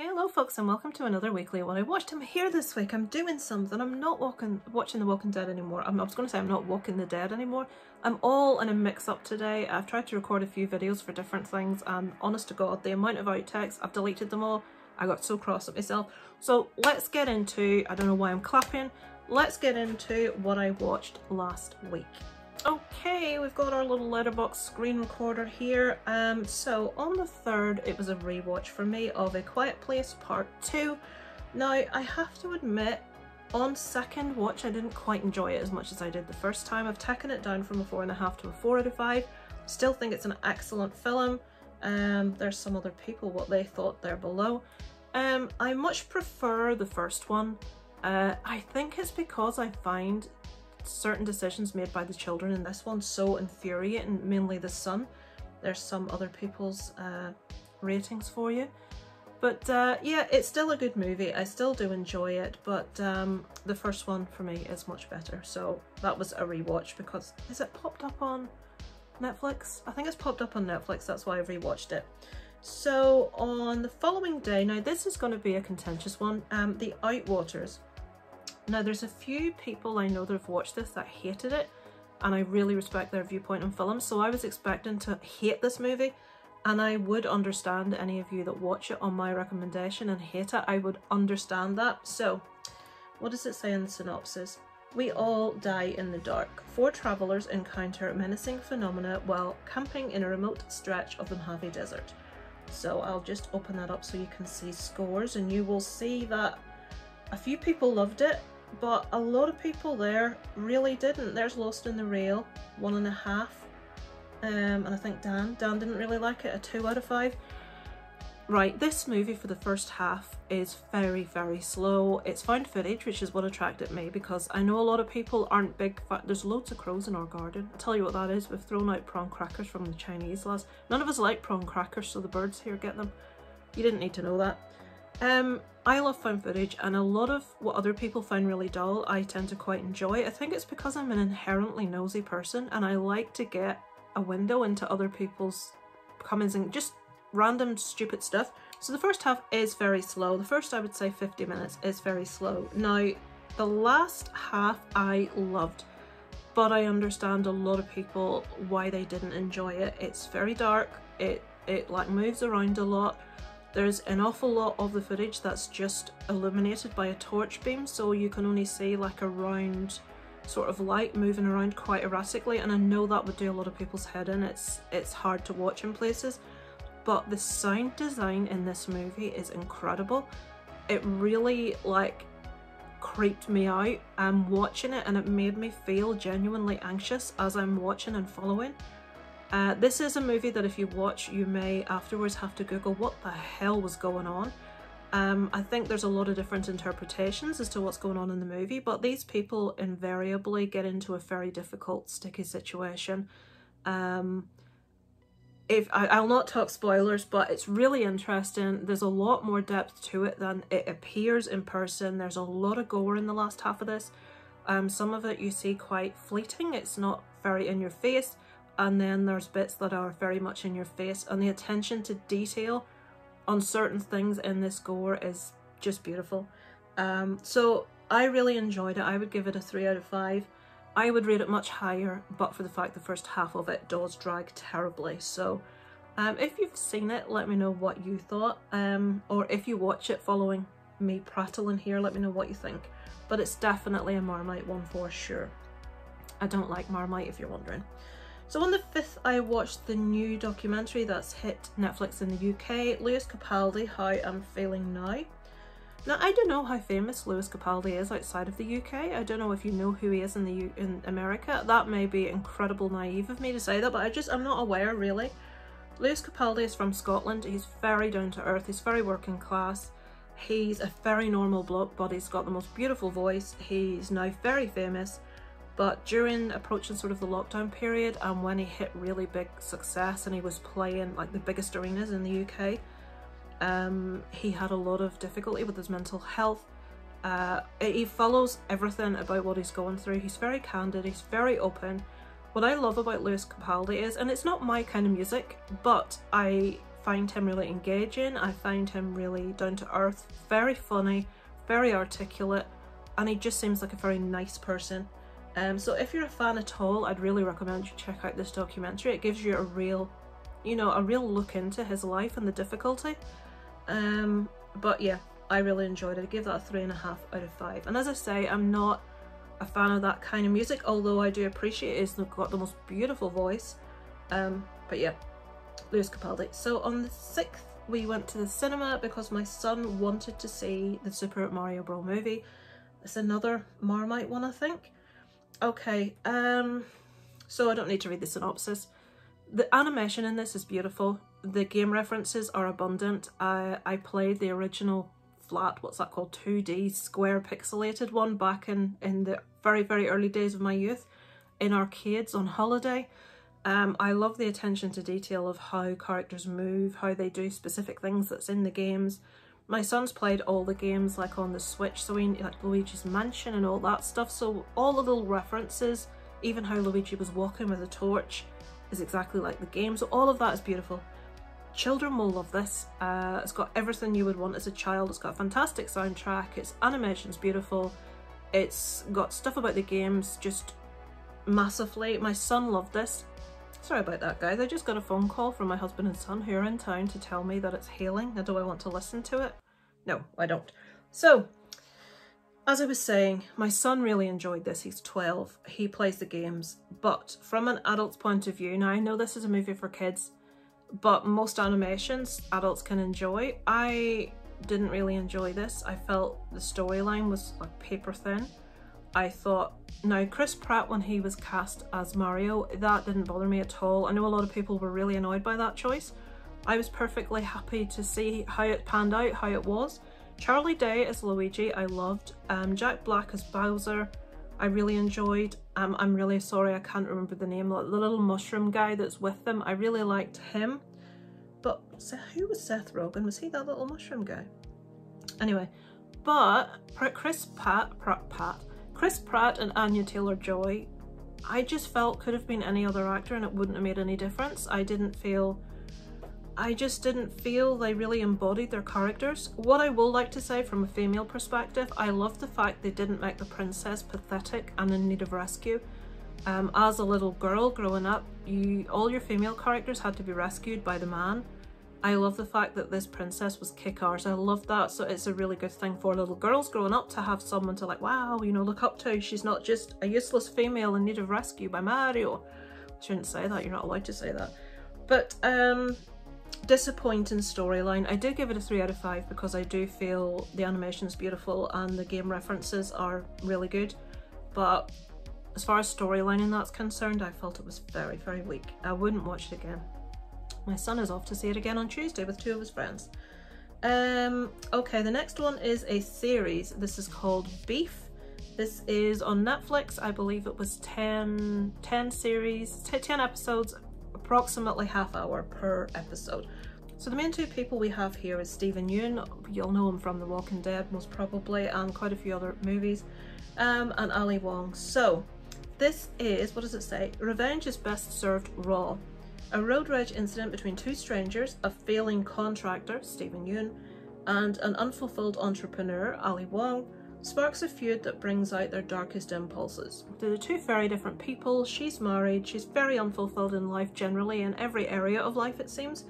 Hello folks and welcome to another weekly What I Watched. I'm here this week, I'm doing something, I'm not watching The Walking Dead anymore. I was going to say I'm not walking the dead anymore. I'm all in a mix-up today. I've tried to record a few videos for different things and honest to God, the amount of outtakes, I've deleted them all. I got so cross at myself. So let's get into, I don't know why I'm clapping, let's get into what I watched last week. Okay, we've got our little Letterboxd screen recorder here. So on the 3rd, it was a rewatch for me of A Quiet Place Part 2. Now, I have to admit, on second watch, I didn't quite enjoy it as much as I did the first time. I've taken it down from a 4.5 to a 4 out of 5. Still think it's an excellent film. There's some other people, what they thought there below. I much prefer the first one. I think it's because I find certain decisions made by the children in this one so infuriating, mainly the son. There's some other people's ratings for you, but yeah, it's still a good movie. I still do enjoy it, but the first one for me is much better. So that was a rewatch because, is it popped up on Netflix? I think it's popped up on Netflix, that's why I rewatched it. So on the following day, now this is going to be a contentious one, The Outwaters. Now there's a few people I know that have watched this that hated it, and I really respect their viewpoint on film, so I was expecting to hate this movie, and I would understand any of you that watch it on my recommendation and hate it. I would understand that. So what does it say in the synopsis? We all die in the dark. 4 travellers encounter menacing phenomena while camping in a remote stretch of the Mojave Desert. So I'll just open that up so you can see scores, and you will see that a few people loved it, but a lot of people there really didn't. There's Lost in the Rail, 1.5. And I think Dan didn't really like it, a 2 out of 5. Right, this movie for the first half is very, very slow. It's found footage, which is what attracted me, because I know a lot of people aren't big there's loads of crows in our garden. I'll tell you what that is. We've thrown out prawn crackers from the Chinese last. None of us like prawn crackers, so the birds here get them. You didn't need to know that. I love found footage, and a lot of what other people find really dull, I tend to quite enjoy. I think it's because I'm an inherently nosy person and I like to get a window into other people's comments and just random stupid stuff. So the first half is very slow. The first, I would say 50 minutes is very slow. Now, the last half I loved, but I understand a lot of people why they didn't enjoy it. It's very dark, it like moves around a lot. There's an awful lot of the footage that's just illuminated by a torch beam, so you can only see like a round sort of light moving around quite erratically, and I know that would do a lot of people's head in. It's hard to watch in places, but the sound design in this movie is incredible. It really like creeped me out. I'm watching it and it made me feel genuinely anxious as I'm watching and following. This is a movie that if you watch, you may afterwards have to Google what the hell was going on. I think there's a lot of different interpretations as to what's going on in the movie, but these people invariably get into a very difficult, sticky situation. I'll not talk spoilers, but it's really interesting. There's a lot more depth to it than it appears in person. There's a lot of gore in the last half of this. Some of it you see quite fleeting. It's not very in your face. And then there's bits that are very much in your face, and the attention to detail on certain things in this gore is just beautiful. So I really enjoyed it. I would give it a 3 out of 5. I would rate it much higher, but for the fact the first half of it does drag terribly. So if you've seen it, let me know what you thought, or if you watch it following me prattling here, let me know what you think. But it's definitely a Marmite one for sure. I don't like Marmite, if you're wondering. So on the 5th, I watched the new documentary that's hit Netflix in the UK, Lewis Capaldi, How I'm Feeling Now. Now, I don't know how famous Lewis Capaldi is outside of the UK. I don't know if you know who he is in America. That may be incredible naive of me to say that, but I'm not aware really. Lewis Capaldi is from Scotland. He's very down to earth. He's very working class. He's a very normal bloke, but he's got the most beautiful voice. He's now very famous. But during approaching sort of the lockdown period, and when he hit really big success and he was playing like the biggest arenas in the UK, he had a lot of difficulty with his mental health. He follows everything about what he's going through. He's very candid, he's very open. What I love about Lewis Capaldi is, and it's not my kind of music, but I find him really engaging. I find him really down to earth, very funny, very articulate, and he just seems like a very nice person. So if you're a fan at all, I'd really recommend you check out this documentary. It gives you a real, you know, a real look into his life and the difficulty. But yeah, I really enjoyed it. I gave that a 3.5 out of 5. And as I say, I'm not a fan of that kind of music, although I do appreciate it's got the most beautiful voice. But yeah, Lewis Capaldi. So on the 6th, we went to the cinema because my son wanted to see the Super Mario Bros. Movie. It's another Marmite one, I think. Okay, so I don't need to read the synopsis. The animation in this is beautiful. The game references are abundant. I played the original flat, what's that called, 2D square pixelated one back in the very, very early days of my youth in arcades on holiday. I love the attention to detail of how characters move, how they do specific things that's in the games. My son's played all the games like on the Switch, so we like Luigi's Mansion and all that stuff, so all the little references, even how Luigi was walking with a torch, is exactly like the game, so all of that is beautiful. Children will love this. It's got everything you would want as a child. It's got a fantastic soundtrack, its animation's beautiful, it's got stuff about the games just massively. My son loved this. Sorry about that, guys. I just got a phone call from my husband and son who are in town to tell me that it's hailing. Now, do I want to listen to it? No, I don't. So, as I was saying, my son really enjoyed this. He's 12. He plays the games. But from an adult's point of view, now I know this is a movie for kids, but most animations adults can enjoy. I didn't really enjoy this. I felt the storyline was like paper thin. I thought, now Chris Pratt, when he was cast as Mario, that didn't bother me at all. I know a lot of people were really annoyed by that choice. I was perfectly happy to see how it panned out, how it was. Charlie Day as Luigi, I loved. Jack Black as Bowser, I really enjoyed. I'm really sorry I can't remember the name, the little mushroom guy that's with them, I really liked him. But who was Seth Rogen? Was he that little mushroom guy? Anyway, but Chris Pratt and Anya Taylor-Joy, I just felt could have been any other actor and it wouldn't have made any difference. I just didn't feel they really embodied their characters. What I will like to say from a female perspective, I love the fact they didn't make the princess pathetic and in need of rescue. As a little girl growing up, all your female characters had to be rescued by the man. I love the fact that this princess was kick-arse. I love that. So it's a really good thing for little girls growing up to have someone to like, wow, you know, look up to. She's not just a useless female in need of rescue by Mario. I shouldn't say that, you're not allowed to say that. But disappointing storyline. I do give it a 3 out of 5 because I do feel the animation's beautiful and the game references are really good. But as far as storyline and that's concerned, I felt it was very, very weak. I wouldn't watch it again. My son is off to see it again on Tuesday with 2 of his friends. Okay, the next one is a series. This is called Beef. This is on Netflix. I believe it was 10 episodes, approximately half hour per episode. So the main 2 people we have here is Steven Yeun. You'll know him from The Walking Dead most probably, and quite a few other movies, and Ali Wong. So this is, what does it say? Revenge is best served raw. A road rage incident between 2 strangers, a failing contractor, Steven Yeun, and an unfulfilled entrepreneur, Ali Wong, sparks a feud that brings out their darkest impulses. They're the 2 very different people. She's married, she's very unfulfilled in life generally, in every area of life it seems,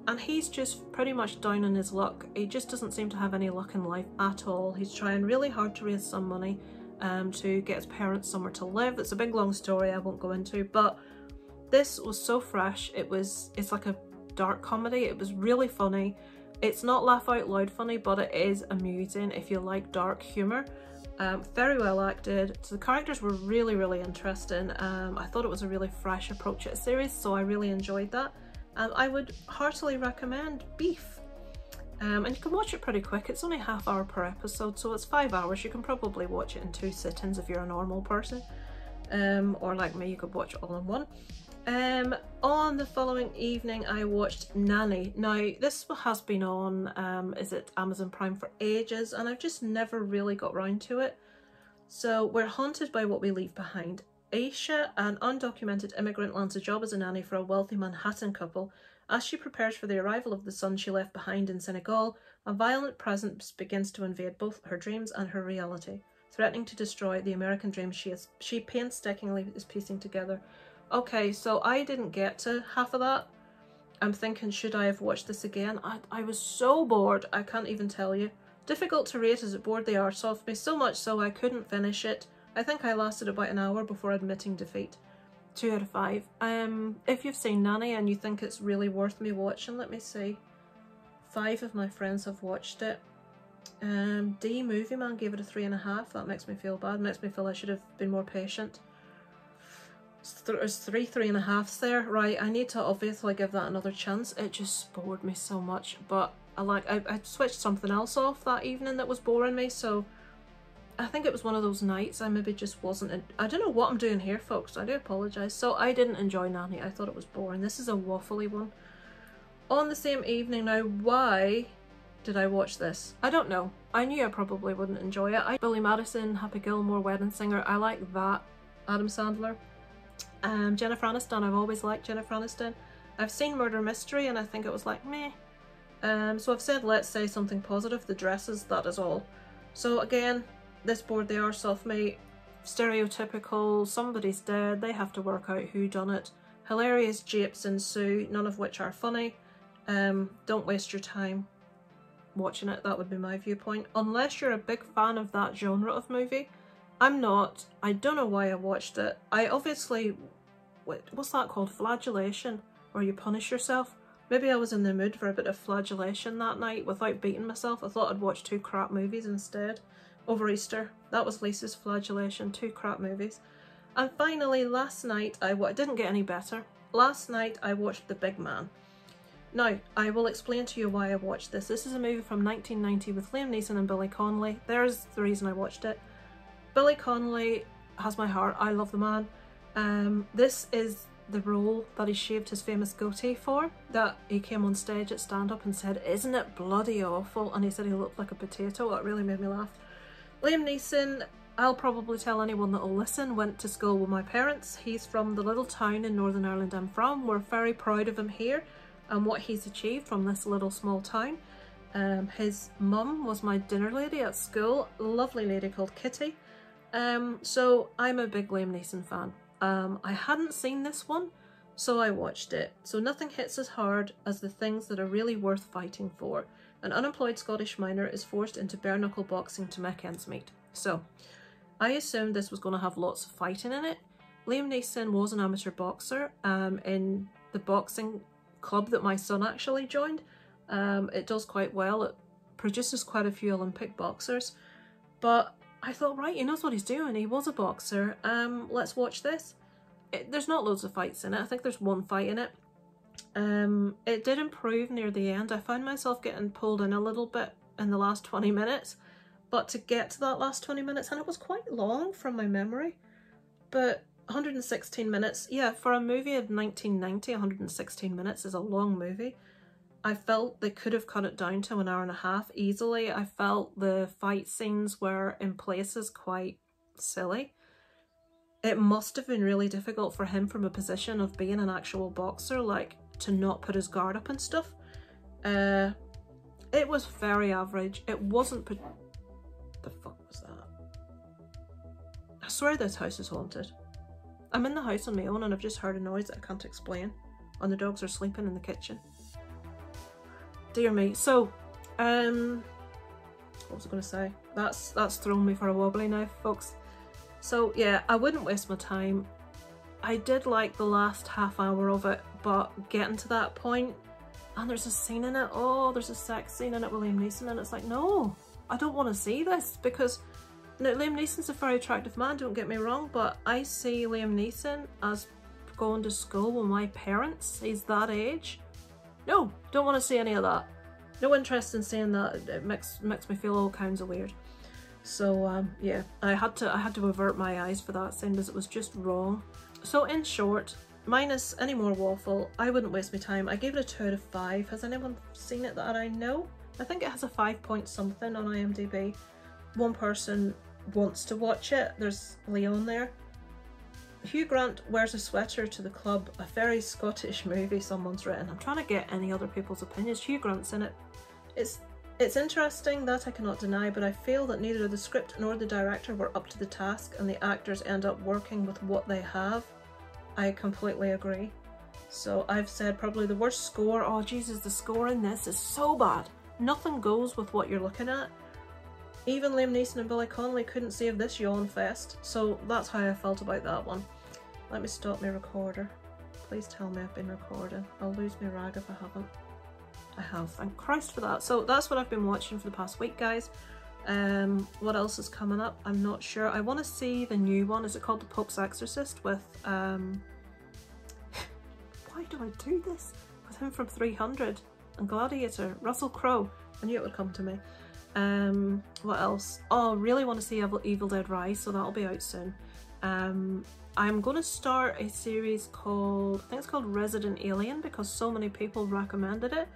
and he's just pretty much down on his luck. He just doesn't seem to have any luck in life at all. He's trying really hard to raise some money to get his parents somewhere to live. It's a big long story I won't go into, but this was so fresh. It's like a dark comedy. It was really funny. It's not laugh out loud funny, but it is amusing if you like dark humour. Very well acted. So the characters were really, really interesting. I thought it was a really fresh approach to a series, so I really enjoyed that. I would heartily recommend Beef. And you can watch it pretty quick. It's only half hour per episode, so it's 5 hours. You can probably watch it in 2 sittings if you're a normal person. Or like me, you could watch it all in one. On the following evening I watched Nanny. Now this has been on is it Amazon Prime for ages, and I've just never really got round to it. So we're haunted by what we leave behind. Aisha, an undocumented immigrant, lands a job as a nanny for a wealthy Manhattan couple As she prepares for the arrival of the son she left behind in Senegal, a violent presence begins to invade both her dreams and her reality, threatening to destroy the American dream she painstakingly is piecing together. Okay, so I didn't get to half of that. I'm thinking, should I have watched this again? I was so bored, I can't even tell you. Difficult to rate as it bored the arse off me, so much so I couldn't finish it. I think I lasted about an hour before admitting defeat. 2 out of 5. If you've seen Nanny and you think it's really worth me watching, let me see. 5 of my friends have watched it. D Movie Man gave it a 3.5. That makes me feel bad. Makes me feel I should have been more patient. There's 3.5s there. Right, I need to obviously give that another chance. It just bored me so much. But I switched something else off that evening that was boring me, so I think it was one of those nights I maybe just wasn't I don't know what I'm doing here, folks. I do apologise. So I didn't enjoy Nanny. I thought it was boring. This is a waffly one. On the same evening now, why did I watch this? I don't know. I knew I probably wouldn't enjoy it. Billy Madison, Happy Gilmore, Wedding Singer. I like that. Adam Sandler. Jennifer Aniston. I've always liked Jennifer Aniston. I've seen Murder Mystery and I think it was like meh. So I've said let's say something positive. The dresses, that is all. So again, this bored the arse off me. Stereotypical, somebody's dead, they have to work out who done it. Hilarious japes ensue, none of which are funny. Don't waste your time watching it, that would be my viewpoint. Unless you're a big fan of that genre of movie. I'm not. I don't know why I watched it. I obviously, what's that called? Flagellation, where you punish yourself. Maybe I was in the mood for a bit of flagellation that night without beating myself. I thought I'd watch 2 crap movies instead. Over Easter. That was Lisa's flagellation, 2 crap movies. And finally, last night, I didn't get any better. Last night, I watched The Big Man. Now, I will explain to you why I watched this. This is a movie from 1990 with Liam Neeson and Billy Connolly. There's the reason I watched it. Billy Connolly has my heart. I love the man. This is the role that he shaved his famous goatee for, that he came on stage at stand-up and said, "Isn't it bloody awful?" And he said he looked like a potato. That really made me laugh. Liam Neeson, I'll probably tell anyone that'll listen, went to school with my parents. He's from the little town in Northern Ireland I'm from. We're very proud of him here and what he's achieved from this little small town. His mum was my dinner lady at school, a lovely lady called Kitty. So I'm a big Liam Neeson fan. I hadn't seen this one, so I watched it. So nothing hits as hard as the things that are really worth fighting for. An unemployed Scottish miner is forced into bare-knuckle boxing to make ends meet. So, I assumed this was going to have lots of fighting in it. Liam Neeson was an amateur boxer in the boxing club that my son actually joined. It does quite well. It produces quite a few Olympic boxers. But I thought, right, he knows what he's doing. He was a boxer. Let's watch this. There's not loads of fights in it. I think there's one fight in it. It did improve near the end. I found myself getting pulled in a little bit in the last 20 minutes, but to get to that last 20 minutes, and it was quite long from my memory, but 116 minutes, yeah, for a movie of 1990, 116 minutes is a long movie. I felt they could have cut it down to 1.5 hours easily. I felt the fight scenes were in places quite silly. It must have been really difficult for him from a position of being an actual boxer, like, to not put his guard up and stuff. It was very average. It wasn't the fuck was that? I swear this house is haunted. I'm in the house on my own and I've just heard a noise that I can't explain. And the dogs are sleeping in the kitchen. Dear me. So, what was I going to say? That's thrown me for a wobbly now, folks. So yeah, I wouldn't waste my time. I did like the last half hour of it, but getting to that point, and there's a scene in it, oh, there's a sex scene in it with Liam Neeson, and it's like, no, I don't want to see this, because now, Liam Neeson's a very attractive man, don't get me wrong, but I see Liam Neeson as going to school with my parents. He's that age. No, don't want to see any of that. No interest in seeing that. It makes me feel all kinds of weird. So yeah, I had to avert my eyes for that scene because it was just wrong. So in short, minus any more waffle, I wouldn't waste my time. I gave it a 2 out of 5. Has anyone seen it that I know? I think it has a 5 point something on IMDb. One person wants to watch it. There's Leon there. Hugh Grant wears a sweater to the club, a very Scottish movie someone's written. I'm trying to get any other people's opinions. Hugh Grant's in it. It's interesting, that I cannot deny, but I feel that neither the script nor the director were up to the task and the actors end up working with what they have. I completely agree. So I've said probably the worst score. Oh Jesus, the score in this is so bad. Nothing goes with what you're looking at. Even Liam Neeson and Billy Connolly couldn't save this yawn fest, so that's how I felt about that one. Let me stop my recorder. Please tell me I've been recording. I'll lose my rag if I haven't. I have, thank Christ for that. So that's what I've been watching for the past week, guys. What else is coming up? I'm not sure. I want to see the new one. Is it called The Pope's Exorcist with why do I do this? With him from 300 and Gladiator, Russell Crowe. I knew it would come to me. What else? Oh, I really want to see Evil Dead Rise, so that'll be out soon. I'm going to start a series called, I think it's called Resident Alien, because so many people recommended it.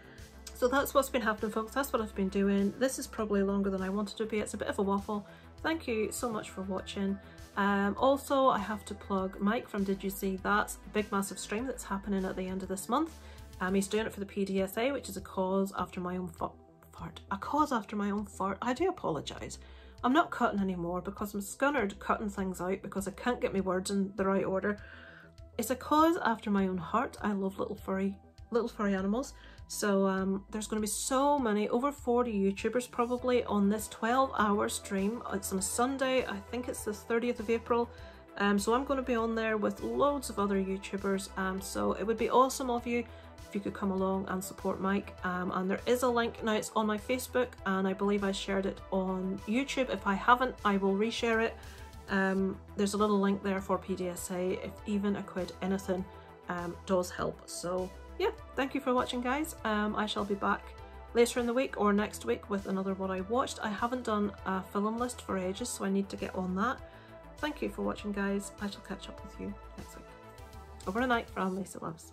So that's what's been happening, folks. That's what I've been doing. This is probably longer than I wanted to be. It's a bit of a waffle. Thank you so much for watching. Also, I have to plug Mike from Did You See That big massive stream that's happening at the end of this month. He's doing it for the PDSA, which is a cause after my own fart. A cause after my own fart. I do apologise. I'm not cutting anymore because I'm scunnered cutting things out because I can't get my words in the right order. It's a cause after my own heart. I love little furry animals. So there's going to be so many, over 40 YouTubers probably on this 12-hour stream. It's on a Sunday, I think it's the 30th of April. So I'm going to be on there with loads of other YouTubers. So it would be awesome of you if you could come along and support Mike. And there is a link, now it's on my Facebook and I believe I shared it on YouTube. If I haven't, I will reshare it. There's a little link there for PDSA. If even a quid, anything does help. So yeah, thank you for watching, guys. I shall be back later in the week or next week with another what I watched. I haven't done a film list for ages, so I need to get on that. Thank you for watching, guys. I shall catch up with you next week. Over and night from Lisa Loves.